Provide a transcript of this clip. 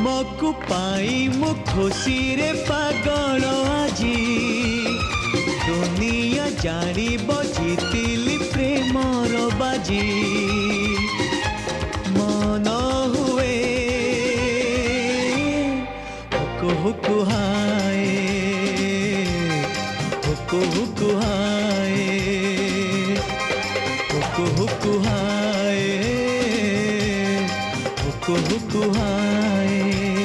तुमको पाई मु खुशी रे पागल आजी दुनिया जानी बजितिली प्रेमर बाजी मन हुए हुकु हुकु हाय हुकु हुकु हाय हुकु हुकु हाय हुकु हुकु हाय